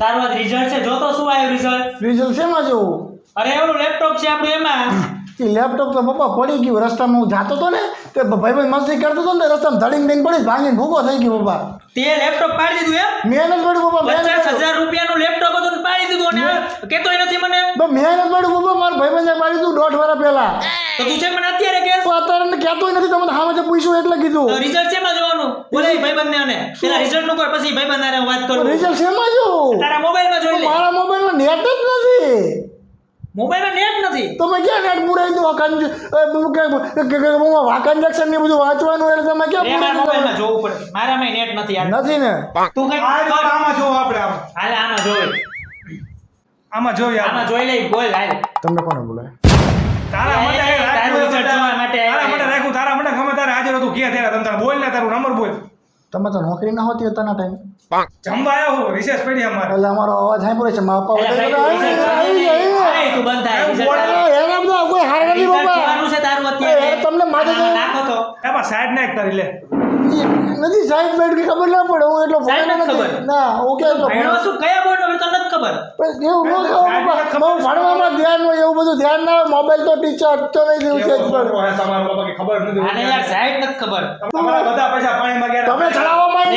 તારું આજ રિઝલ્ટ છે જો તો શું આવ્યું રિઝલ્ટ શેમાં જોવું અરે એવડું લેપટોપ છે આપણું એમાં એ લેપટોપ તો પપ્પા પડી ગયું રસ્તામાં હું જાતો હતો ને તે ભાઈ મસ્તી કરતો હતો ને રસ્તામાં ધડીને દઈને પડી ભાંગીને ભૂકો થઈ ગયો પપ્પા તે લેપટોપ પાડી દીધું મેં નથી પડ્યું પપ્પા 50,000 રૂપિયાનું લેપટોપ હતું ને પાડી દીધું અને કેતોય નથી મને મેં નથી પડ્યું પપ્પા મારા ભાઈબંધે પાડી દીધું 1.5 વર્ષ પહેલા તો તું છે મને અત્યારે કે અત્યારે કહેતોય નથી તમે સામે જે પૂછ્યું એટલે કીધું તો રિઝલ્ટ શેમાં જોવાનું બોલે ભાઈબંધને અને પેલા રિઝલ્ટ નું કર પછી ભાઈબંધાને હું વાત કરું રિઝલ્ટ શેમાં જોવું તારા મોબાઈલમાં જોઈ લે મારા મોબાઈલમાં નેટ જ નથી મોબાઈલમાં નેટ નથી તમે ક્યાં નેટ પુરાઈ દો વાકંજેક્શન ને બધું વાંચવાનું એટલે તમે ક્યાં મારા મોબાઈલમાં જોવું પડે મારામાં નેટ નથી યાર નથી ને તું કઈ આમાં જોવો આપણે હાલે આમાં જોઈ આમાં જોઈએ આમાં જોઈ લે બોલ હાલ તમને કોને બોલાય તારા માટે તારું રિઝલ્ટ જોવા માટે તારા માટે રાખું તારા માટે ગમે તારે હાજર હતું કે ત્યારે તમ તાર બોલ ને તારું નંબર બોલ તમે તો નોકરી ના હોતી અત્યારના ટાઈમ જમવા આવ્યો હું રિસેસ પડી અમારે એટલે અમારો અવાજ સાંભળે છે મા પપ્પા તું બંધ થાય કોઈ હાર નથી બાબા છે તારું અત્યારે તમને માથે નાખો તો એમાં સાઈડ નાખ તારી લે નથી સાઈડ બેડ કે ખબર ના પડે હું એટલો સાઈડ નથી ખબર. ના ઓકે એટલો ભણ્યો શું કયા બોર્ડનો તો નથી ખબર પણ એવું ન ખાવ બહુ ભણવામાં ધ્યાન હોય એવું બધું ધ્યાન ના હોય મોબાઈલ તો ટીચર તો નહીં દેવું છે જ પણ તમારા બાબા કે ખબર નથી આને યાર સાઈડ નથી ખબર તમારા બધા પૈસા પાણીમાં ગયા તમે ચડાવવામાં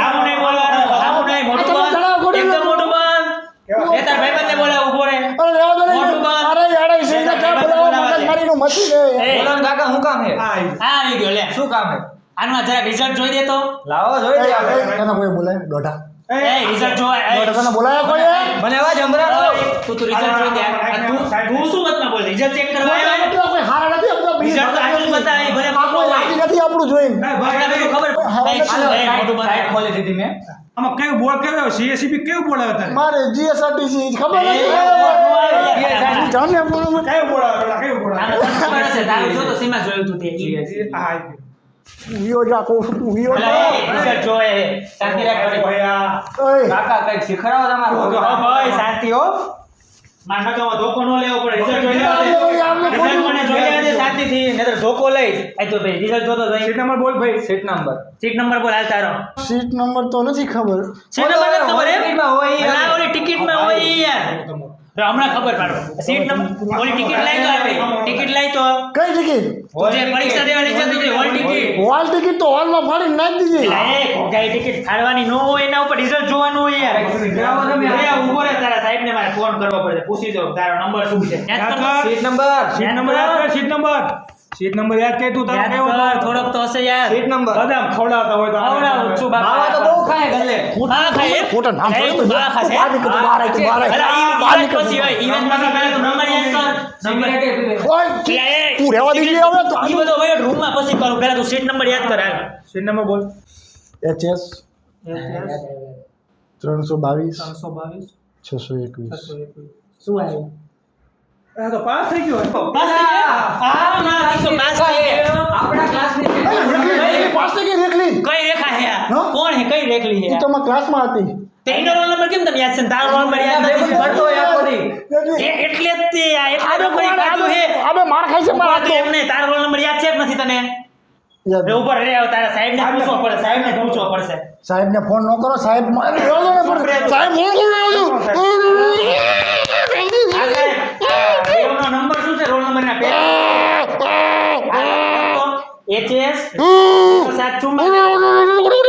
આવું નહીં બોલવાનું આવું નહીં મોટું તમે બંધ ચડાવો ખોટું એકદમ મોટું બંધ એ તાર ભાઈબંધને બોલાવ ઉભો રહે અરે રહેવા દો ને. મોટું બંધ. અરે યાર એ સીધા ક્યાં બોલાવો મગજ મારીનું મચી ગયું એ, બોલો ને કાકા, શું કામ છે? આ આ આવી ગયો લે શું કામ છે? આનું જરા રિઝલ્ટ જોઈ દે તો લાવો જોઈ લે આપણે. તને કોઈ બોલાય દોઢા એ રિઝલ્ટ જોવા દોઢા તને બોલાયા કોઈ મને અવાજ સંભળાવો. તું રિઝલ્ટ જોઈ દે આ તું શું મતમાં બોલ રિઝલ્ટ ચેક કરવા આવ્યો એટલો કોઈ હારા નથી આપણો રિઝલ્ટ તો આટલું જ બતાવે ભલે પાકો હોય બાકી નથી આપણું જોઈને આપણે બધું ખબર હાલો, એ મોટું બંધ સાઈડ ખોલી દીધી મેં. આમાં કયું બોલ કયો સીએસસીબી કયું બોલાવે તારે મારે જીએસઆરટીસી ખબર એ, નથી જાને બોલું કયું બોલાવે પેલા કયું આને બોલાવે તને ખબર હશે તારું જો તો સીમા જોયું તું તે આ વિયો જા કહું છું તું વિયો ભલે જા એ રિઝલ્ટ જોવે શાંતિ રાખ અરે ભૈયા ઓય કાકા કંઈક શીખડાવો તમારું. હા ભાઈ શાંતિ હો માર નકામાં ધોકો ન લેવો પડે રિઝલ્ટ જોઈ લેવા દે રિઝલ્ટ મને જોઈ લેવા દે શાંતિથી નહીતર ધોકો લઈશ આ તો ભાઈ રિઝલ્ટ જોતો જઈ સીટ નંબર બોલ ભાઈ સીટ નંબર. સીટ નંબર બોલ હાલ તારો સીટ નંબર તો નથી ખબર સીટ નંબર નથી ખબર એમ ટિકિટમાં હોય ઈ. ના ઓલી ટિકિટમાં હોય ઈ યાર તો હમણાં ખબર પાડો સીટ નંબર ઓલી ટિકિટ લઈ તો આપે ટિકિટ લઈ તો કઈ ટિકિટ તું જે પરીક્ષા દેવા લઈ જતો હોલ ટિકિટ હોલ ટિકિટ તો હોલમાં ફાડીને નાખી દીધી ગાઈ ટિકિટ ફાડવાની નો હોય એના ઉપર રિઝલ્ટ જોવાનું હોય યાર અરે ઊભો રહે તારા સાહેબને મારે ફોન કરવો પડે પૂછી દો તારો નંબર શું છે યાદ કર સીટ નંબર. સીટ નંબર યાદ કર સીટ નંબર યાદ કર તું તારો યાદ કેવો કર થોડોક તો હશે યાર સીટ નંબર. બદામ ખવડાવતા હોય તો ખવડાવું છું માવા તો બહુ ખાય ગલ્લે. હા ખાય ખોટા નામ એ છોડી બા ખાશે બહાર નીકળ, બહાર આય, બહાર આય. અલા, ઈ બહાર event નીકળ. પછી હોય ઇવેન્ટ પછી પહેલા તું નંબર યાદ કર નંબર સિગરેટે પીવે. ઓય, તું રહેવા દીજે હવે તો ઈ બધો હોય રૂમમાં પછી કરું પહેલા તું સીટ નંબર યાદ કર હાલ સીટ નંબર બોલ HS 322 322 621 શું આવ્યું આ તો પાસ થઈ ગયો પાસ થઈ ગયા હા ના ઈ તો પાસ થઈ ગયો આપણા ક્લાસની છે. રેખલી પાસ થઈ ગઈ રેખલી કઈ રેખા હે આ? હા? કોણ હે કઈ રેખલી હે ઈ તો મારા ક્લાસમાં હતી તેનો રોલ નંબર કેમ તને યાદ છે ને તારો રોલ નંબર યાદ એ બધું નથી ભરતો હોય આખો દી. એટલે જ તે આ એટલે નંબર ઈ કાઢ્યું હે આબે માર ખાઈ છે તો મારા એમ નહીં તારો રોલ નંબર યાદ છે કે નથી તને યાદ રે ઉપર રે તારા સાહેબને પૂછવો પડે સાહેબને પૂછવો પડશે સાહેબને ફોન ન કરો સાહેબ સાહેબ ફોન હા સાહેબ દેવનો નંબર શું છે રોલ નંબરના પેજ HS 744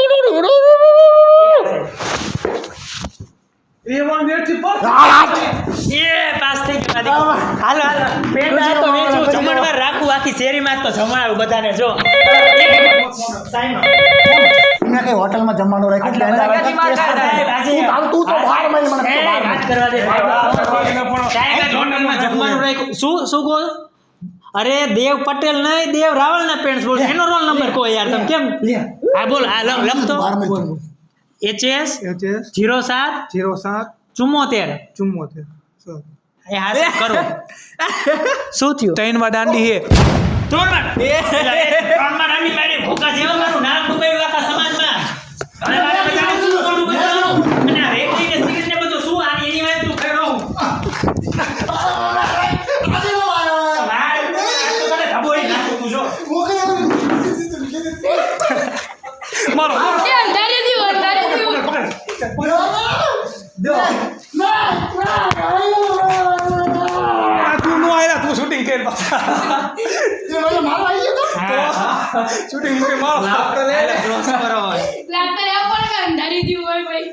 એ વન વેટ થી પાસ એ પાસ થઈ ગયો હાલો હાલો પેંડા તો વેચું જમણવાર રાખું આખી શેરીમાં તો જમાડું બધાને જો સાઈન મેં કઈ હોટલમાં જમવાનું રાખ્યું આટલા બધા ક્યાંથી માર ખાય સાહેબ આજે તું તો બહાર મળી મને એ, વાત કરવા દે સાહેબ હોટલમાં જમવાનું રાખ્યું શું કહો અરે દેવ પટેલ નહીં દેવ રાવળના પેન્ટ્સ બોલ એનો રોલ નંબર કહો યાર તમે કેમ હા બોલ આ લખતો HS 07 07 74 74 એ હા કરો શું થયું ત્રણ દાંડી હે ત્રણમાં નાની પાડી ભૂકા જેવા મારું નામ ડૂબાયું આખા સમાજમાં અને મારે બધાને શું ખોટું બતાવવાનું અને આ રેખલી ને સિગરેટ ને બધું શું આની એની વાત તું કરો મારે આ તો તને ધબોડી નાખું તું જો મારો આ તું નો આયલા તું શૂટિંગ કરી પાછા મારો આવી ગયો હા શૂટિંગ કરી મારો લાવ તો લે ને. ક્રોસ કરો લાગતા રહ્યા પણ અંધારી દીવું હોય ભાઈ